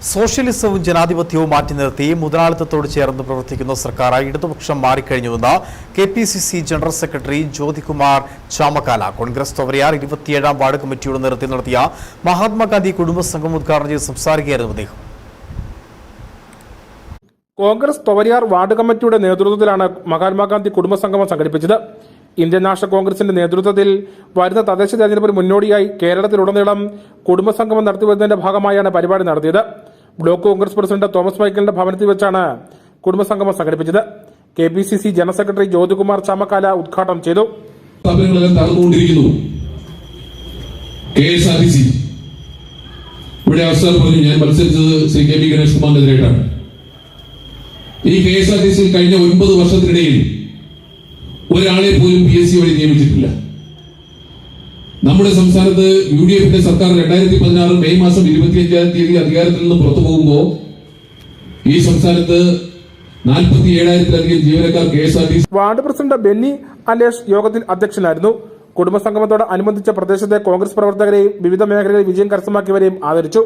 സോഷ്യലിസവും ജനാധിപത്യവും മാറ്റി നിർത്തി മുതലാളിത്തത്തോട് ചേർന്ന് പ്രവർത്തിക്കുന്ന സർക്കാർ ഇടതുപക്ഷം മാറിക്കഴിഞ്ഞുവെന്ന് KPCC general secretary Jyothikumar Chamakkala Congress Thovarayar 27ാം വാർഡ് കമ്മിറ്റിയുടെ നേതൃത്വത്തിൽ നടത്തിയ മഹാത്മാഗാന്ധി കുടുംബസംഗമം ഉദ്ഘാടനം ചെയ്ത് സംസാരിക്കുകയായിരുന്നു അദ്ദേഹം. കോൺഗ്രസ് തൊവരയാർ വാർഡ് കമ്മിറ്റിയുടെ നേതൃത്വത്തിലാണ് മഹാത്മാഗാന്ധി കുടുംബസംഗമം സംഘടിപ്പിച്ചത്. ഇന്ത്യൻ നാഷണൽ കോൺഗ്രസിന്റെ നേതൃത്വത്തിൽ വരുന്ന തദ്ദേശ തെരഞ്ഞെടുപ്പിന് മുന്നോടിയായി കേരളത്തിലുടനീളം കുടുംബസംഗമം നടത്തിവരുന്നതിന്റെ ഭാഗമായാണ് പരിപാടി നടത്തിയത്. ബ്ലോക്ക് കോൺഗ്രസ് പ്രസിഡന്റ് തോമസ് മൈക്കിളിന്റെ ഭവനത്തിൽ വെച്ചാണ് കുടുംബസംഗമം സംഘടിപ്പിച്ചത്. KPCC general secretary Jyothikumar Chamakkala ഉദ്ഘാടനം ചെയ്തു. ഇവിടെ അവസരം പറഞ്ഞു, ഞാൻ മത്സരിച്ചത് ശ്രീ കെ പി ഗണേഷ് കുമാറിനെതിരായിട്ടാണ്. ഈ KSRTC കഴിഞ്ഞ 9 വർഷത്തിനിടയിൽ ഒരാളെ പോലും PSC വഴി നിയമിച്ചിട്ടില്ല. നമ്മുടെ സംസ്ഥാനത്ത് UDFന്റെ സർക്കാർ 2016 മെയ് മാസം 25-ാം തീയതി അധികാരത്തിൽ നിന്ന് പുറത്തു പോകുമ്പോൾ ഈ സംസ്ഥാനത്ത് 47,000-ലധികം ജീവനക്കാർ KSRTC. വാർഡ് പ്രസിഡന്റ് ബെന്നി അലേഷ് യോഗത്തിൽ അധ്യക്ഷനായിരുന്നു. കുടുംബസംഗമത്തോട് അനുബന്ധിച്ച പ്രദേശത്തെ കോൺഗ്രസ് പ്രവർത്തകരെയും വിവിധ മേഖലകളിൽ വിജയം കരസ്ഥമാക്കിയവരെയും ആദരിച്ചു.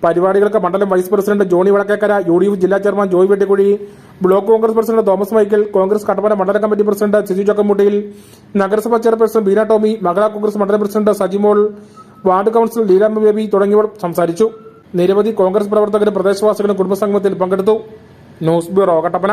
പരിപാടികൾക്ക് മണ്ഡലം vice president Johny Vadakkekkara, UDF ജില്ലാ chairman Joy Vettikkuzhi, block Congress president Thomas Michael, Congress Kattappana മണ്ഡലം കമ്മിറ്റി പ്രസിഡന്റ് സിജു ചക്കമ്പുട്ടിയിൽ, നഗരസഭാ ചെയർപേഴ്സൺ ബീന ടോമി, മഹിളാ കോൺഗ്രസ് മണ്ഡലം president Sajimol, ward councillor Leelamma Baby തുടങ്ങിയവർ സംസാരിച്ചു. നിരവധി കോൺഗ്രസ് പ്രവർത്തകരും പ്രദേശവാസികളും കുടുംബസംഗമത്തിൽ പങ്കെടുത്തു. News bureau, Kattappana.